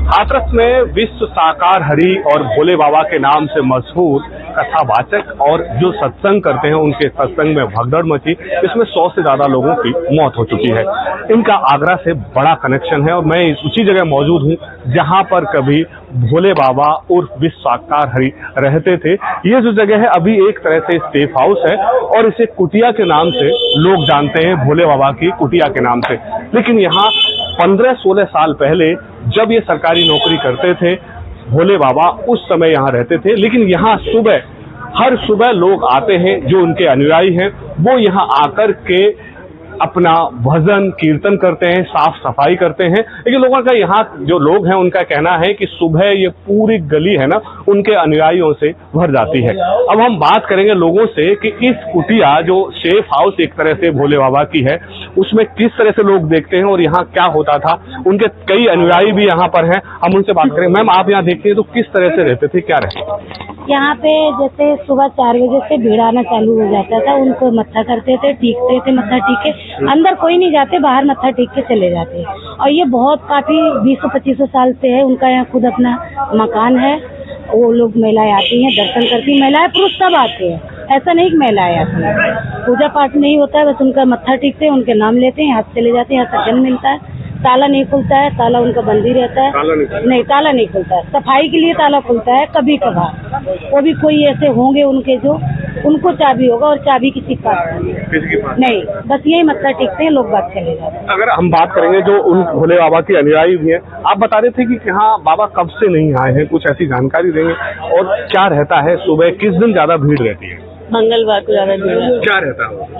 हाथरस में विश्व शाकाहारी और भोले बाबा के नाम से मशहूर कथावाचक और जो सत्संग करते हैं उनके सत्संग में भगदड़ मची। इसमें 100 से ज्यादा लोगों की मौत हो चुकी है। इनका आगरा से बड़ा कनेक्शन है और मैं उसी जगह मौजूद हूँ जहां पर कभी भोले बाबा उर्फ विश्व शाकाहारी रहते थे। ये जो जगह है अभी एक तरह से सेफ हाउस है और इसे कुटिया के नाम से लोग जानते हैं, भोले बाबा की कुटिया के नाम से। लेकिन यहाँ 15-16 साल पहले जब ये सरकारी नौकरी करते थे, भोले बाबा उस समय यहाँ रहते थे। लेकिन यहाँ हर सुबह लोग आते हैं जो उनके अनुयायी हैं, वो यहाँ आकर के अपना भजन कीर्तन करते हैं, साफ सफाई करते हैं। लेकिन लोगों का यहाँ जो लोग हैं उनका कहना है कि सुबह ये पूरी गली है ना उनके अनुयायियों से भर जाती है। अब हम बात करेंगे लोगों से कि इस कुटिया जो सेफ हाउस एक तरह से भोले बाबा की है उसमें किस तरह से लोग देखते हैं और यहाँ क्या होता था। उनके कई अनुयायी भी यहाँ पर हैं, हम उनसे बात करेंगे। मैम, आप यहाँ देखते हैं तो किस तरह से रहते थे, क्या रहते? यहाँ पे जैसे सुबह 4 बजे से भीड़ आना चालू हो जाता था। उनको मत्था करते थे, टीकते थे, मत्था टीक के अंदर कोई नहीं जाते, बाहर मत्था टीक के चले जाते। और ये बहुत काफी 20-25 साल से है। उनका यहाँ खुद अपना मकान है। वो लोग महिलाएं आती हैं, दर्शन करती, महिलाएं पुरुष सब आते हैं, ऐसा नहीं कि महिलाएं आती हैं। पूजा पाठ नहीं होता है, बस उनका मत्था टीकते हैं, उनके नाम लेते हैं, हाथ चले जाते हैं। यहाँ सज्जन मिलता है, ताला नहीं खुलता है, ताला उनका बंद ही रहता है। नहीं, ताला नहीं खुलता है। सफाई के लिए ताला खुलता है कभी कभार, वो भी कोई ऐसे होंगे उनके जो उनको चाबी होगा और चाबी किसी के पास नहीं, बस यही मत्था टीकते हैं, लोग बात चले जाते हैं। अगर हम बात करेंगे जो उन भोले बाबा के अनुयायी भी हैं, आप बता रहे थे कि हाँ बाबा कब से नहीं आए हैं, कुछ ऐसी जानकारी देंगे? और क्या रहता है सुबह, किस दिन ज्यादा भीड़ रहती है? मंगलवार को ज्यादा भीड़ है। क्या रहता है?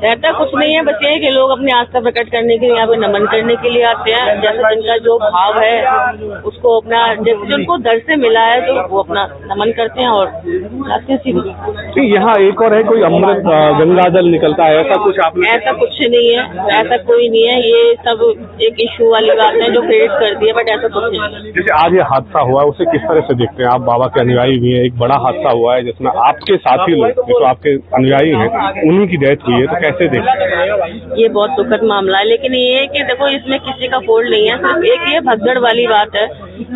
रहता कुछ नहीं है, बस ये है कि लोग अपनी आस्था प्रकट करने के लिए यहाँ पे नमन करने के लिए आते हैं। जैसे जिनका जो भाव है उसको अपना, जैसे जिनको दर से मिला है तो वो अपना नमन करते हैं और जाते हैं। यहाँ एक और है, कोई अमृत गंगा जल निकलता है, ऐसा कुछ आपने? ऐसा कुछ नहीं है, ऐसा कोई नहीं है। ये सब एक इशू वाली बात है जो क्रिएट कर दी है, बट ऐसा कुछ नहीं। जैसे आज ये हादसा हुआ उसे किस तरह से देखते हैं आप? बाबा के अनुयायी भी हैं, एक बड़ा हादसा हुआ है जिसमें आपके साथी लोग जो आपके अनुयायी हैं उन्हीं की डेथ हुई है, तो कैसे देखते हैं? ये बहुत दुखद मामला है, लेकिन ये है कि देखो इसमें किसी का फॉल्ट नहीं है। सिर्फ एक ये भगदड़ वाली बात है,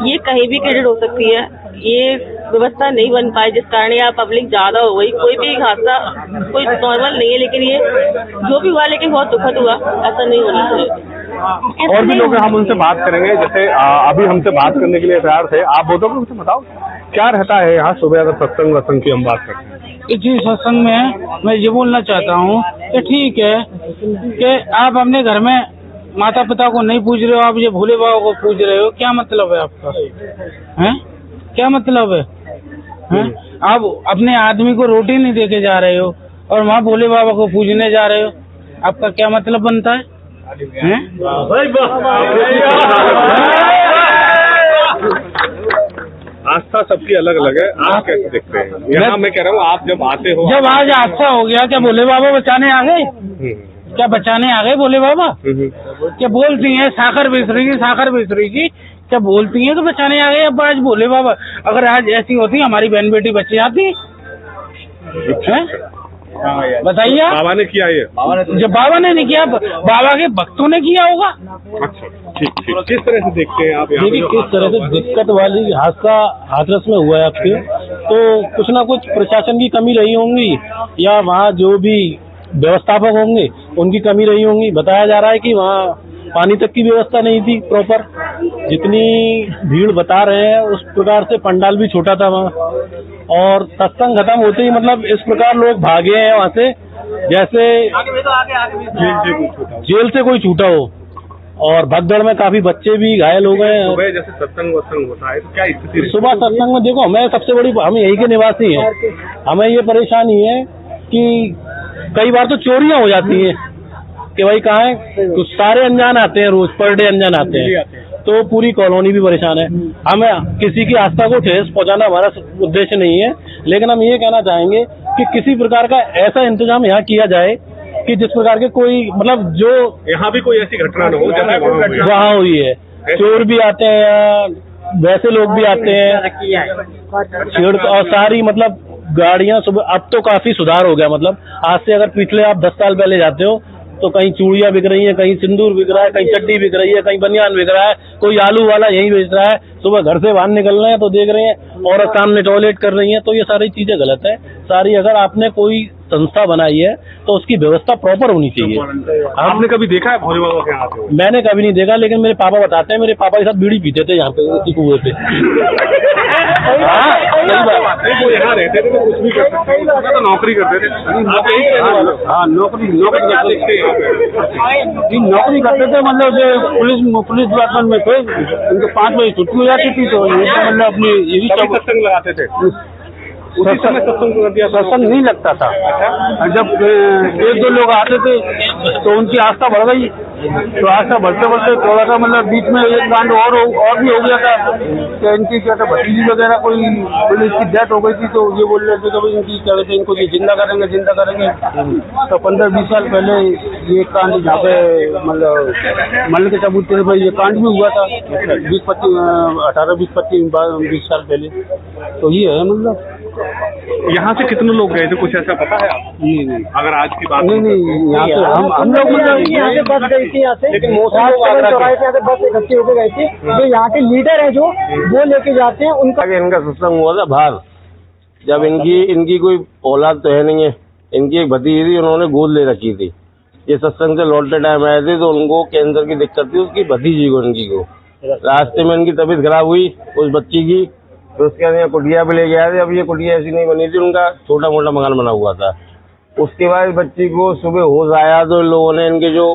ये कहीं भी क्रिएट हो सकती है। ये व्यवस्था नहीं बन पाई जिस कारण यहाँ पब्लिक ज्यादा हो गई। कोई भी हादसा कोई नॉर्मल नहीं है, लेकिन ये जो भी हुआ लेकिन बहुत दुखद हुआ, ऐसा नहीं होना चाहिए। और भी लोग हम उनसे बात करेंगे, जैसे अभी हमसे बात करने के लिए तैयार थे। आप बोलो, मुझे बताओ क्या रहता है यहाँ सुबह अगर सत्संग वत्संग की हम बात करते हैं? जी, सत्संग में मैं ये बोलना चाहता हूँ कि ठीक है कि आप अपने घर में माता पिता को नहीं पूज रहे हो, आप ये भोले बाबा को पूज रहे हो, क्या मतलब है आपका? हैं? क्या मतलब है? हैं? आप अपने आदमी को रोटी नहीं देके जा रहे हो और वहाँ भोले बाबा को पूजने जा रहे हो, आपका क्या मतलब बनता है? हैं? आस्था सबकी अलग अलग है, आप कैसे देखते हैं? यहाँ मैं कह रहा हूँ आप जब आते हो, जब आज हादसा हो गया, क्या भोले बाबा बचाने आ गए? क्या बचाने आ गए भोले बाबा? क्या बोलती हैं साखर बेच रही थी, क्या बोलती हैं तो बचाने आ गए? अब आज भोले बाबा, अगर आज ऐसी होती हमारी बहन बेटी बच जाती, बताइए। बाबा ने किया ये? जब बाबा ने नहीं किया, बाबा के भक्तों ने किया होगा। अच्छा, ठीक। किस तरह से देखते हैं आप? देखिए किस तरह से दिक्कत वाली हादसा हाथरस में हुआ है आपके, तो कुछ ना कुछ प्रशासन की कमी रही होंगी या वहाँ जो भी व्यवस्थापक होंगे उनकी कमी रही होंगी। बताया जा रहा है कि वहाँ पानी तक की व्यवस्था नहीं थी प्रॉपर। जितनी भीड़ बता रहे हैं उस प्रकार से पंडाल भी छोटा था वहाँ, और सत्संग खत्म होते ही मतलब इस प्रकार लोग भागे हैं वहाँ से जैसे जेल से कोई छूटा हो। और भगदड़ में काफी बच्चे भी घायल हो गए। सुबह जैसे सत्संग वत्संग होता है तो क्या स्थिति? सुबह सत्संग में देखो, हमें सबसे बड़ी, हम यही के निवासी हैं, हमें ये परेशानी है कि कई बार तो चोरियां हो जाती हैं कि भाई कहाँ है, कुछ सारे अनजान आते हैं, रोज पर डे अनजान आते हैं, तो पूरी कॉलोनी भी परेशान है। हमें किसी की आस्था को ठेस पहुंचाना हमारा उद्देश्य नहीं है, लेकिन हम ये कहना चाहेंगे कि किसी प्रकार का ऐसा इंतजाम यहाँ किया जाए कि जिस प्रकार के कोई मतलब जो यहाँ भी कोई ऐसी घटना न हो जैसे वहाँ हुई है। चोर भी आते हैं यहाँ, वैसे लोग भी आते हैं, छेड़ और सारी मतलब गाड़ियाँ सुबह। अब तो काफी सुधार हो गया, मतलब आज से अगर पिछले आप 10 साल पहले जाते हो तो कहीं चूड़ियां बिक रही हैं, कहीं सिंदूर बिक रहा है, कहीं चड्डी बिक रही है, कहीं बनियान बिक रहा है, कोई आलू वाला यही बेच रहा है। सुबह घर से बाहर निकल रहे हैं तो देख रहे हैं औरत सामने टॉयलेट कर रही है। तो ये सारी चीजें गलत है सारी। अगर आपने कोई संस्था बनाई है तो उसकी व्यवस्था प्रॉपर होनी चाहिए। आपने कभी देखा है भोले बाबा के यहाँ पे? मैंने कभी नहीं देखा, लेकिन मेरे पापा बताते हैं, मेरे पापा के साथ बीड़ी पीते थे यहाँ पे उसी कुएं पे। वो यहाँ रहते थे तो कुछ भी कर सकते थे, तो नौकरी करते थे। हाँ, नौकरी करते थे। मतलब पुलिस डिपार्टमेंट में थे, उनको 5 बजे छुट्टी हो जाती थी, तो मतलब अपनी यही सत्संग लगाते थे। उसी समय सत्संग कर दिया? सत्संग नहीं लगता था। जब 1-2 लोग आते थे तो उनकी आस्था बढ़ गई, तो आस्था बढ़ते बढ़ते थोड़ा सा मतलब बीच में एक कांड और भी हो गया था कि इनकी क्या था भतीजी वगैरह कोई पुलिस की डेथ हो गई थी। तो ये बोल रहे थे कि भाई इनकी क्या कहते हैं, इनको ये जिंदा करेंगे। तो 15-20 साल पहले ये कांड यहाँ पे मतलब मल्ल के चबूतरे पर ये कांड भी हुआ था 18-20-25 साल पहले। तो ये है मतलब। यहाँ से कितने लोग गए थे, कुछ ऐसा पता है आप? नहीं, अगर आज की बात नहीं, यहाँ से हम लोग मतलब यहाँ से बस गई थी, यहाँ से लेकिन चौराहे पे बस इकट्ठी होकर गए थे। जो यहाँ के लीडर है जो वो लेके जाते हैं उनका। इनका सत्संग हुआ था बाहर, जब इनकी कोई औलाद तो है नहीं है, इनकी एक भतीजी थी, उन्होंने गोद ले रखी थी। ये सत्संग से लौटते टाइम आए थे तो उनको कैंसर की दिक्कत थी, उसकी भतीजी को इनकी को रास्ते में इनकी तबीयत खराब हुई उस बच्ची की, तो उसके बाद कुटिया पे ले गया थे। अब ये कुटिया ऐसी नहीं बनी थी, उनका छोटा मोटा मकान बना हुआ था। उसके बाद बच्ची को सुबह होश आया तो लोगों ने इनके जो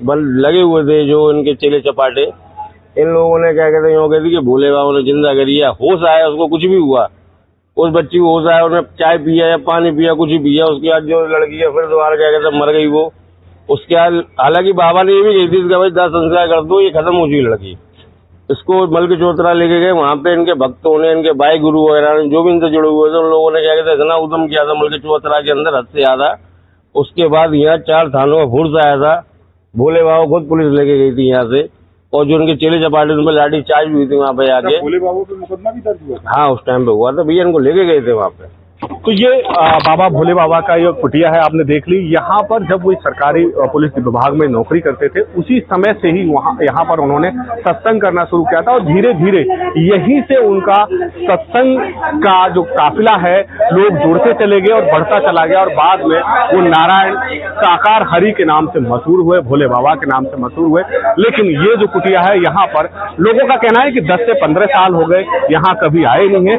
लगे हुए थे, जो इनके चेले चपाटे, इन लोगों ने क्या कहते हैं कहती कि भोले बाबा ने जिंदा करिया। होश आया, उसको कुछ भी हुआ, उस बच्ची को होश आया, उन्हें चाय पिया या पानी पिया, कुछ ही पिया। उसके बाद जो लड़की है फिर दोबारा क्या कहते मर गई वो। उसके बाद हालांकि बाबा ने ये भी कही थी इसका भाई 10 संस्कार कर दो, ये खत्म हो चुकी लड़की। इसको मल के चौतरा लेके गए, वहाँ पे इनके भक्तों ने, इनके भाई गुरु वगैरह ने, जो भी इनसे जुड़े हुए थे, उन लोगों ने क्या कहते इतना उद्यम किया था मल के चौतरा के अंदर हद से ज्यादा। उसके बाद यहाँ 4 थानों का फोर्स आया था, भोले बाबा खुद पुलिस लेके गई थी यहाँ से, और जो उनके चेले चपाटे उन पर लाठी चार्ज भी हुई थी वहाँ पे आके। भोले बाबा पे मुकदमा भी दर्ज हुआ? हाँ, उस टाइम पे हुआ था भैया, इनको लेके गए थे वहाँ पे। तो ये बाबा भोले बाबा का ये कुटिया है, आपने देख ली। यहाँ पर जब वो सरकारी पुलिस विभाग में नौकरी करते थे, उसी समय से ही यहाँ पर उन्होंने सत्संग करना शुरू किया था, और धीरे धीरे यहीं से उनका सत्संग का जो काफिला है लोग जुड़ते चले गए और बढ़ता चला गया, और बाद में वो नारायण साकार हरि के नाम से मशहूर हुए, भोले बाबा के नाम से मशहूर हुए। लेकिन ये जो कुटिया है, यहाँ पर लोगों का कहना है कि 10 से 15 साल हो गए, यहाँ कभी आए नहीं है।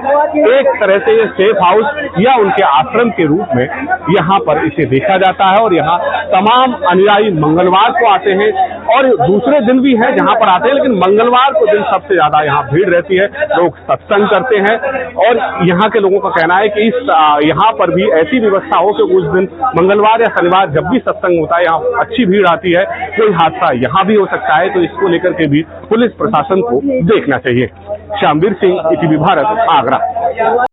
एक तरह से ये सेफ हाउस या उनके आश्रम के रूप में यहाँ पर इसे देखा जाता है, और यहाँ तमाम अनुयायी मंगलवार को आते हैं, और दूसरे दिन भी हैं जहाँ पर आते हैं, लेकिन मंगलवार को दिन सबसे ज्यादा यहाँ भीड़ रहती है, लोग सत्संग करते हैं। और यहाँ के लोगों का कहना है कि इस यहाँ पर भी ऐसी व्यवस्था हो कि उस दिन मंगलवार या शनिवार जब भी सत्संग होता है, यहाँ अच्छी भीड़ आती है। कोई हादसा यहाँ भी हो सकता है, तो इसको लेकर के भी पुलिस प्रशासन को देखना चाहिए। श्यामवीर सिंह, ईटीवी भारत, आगरा।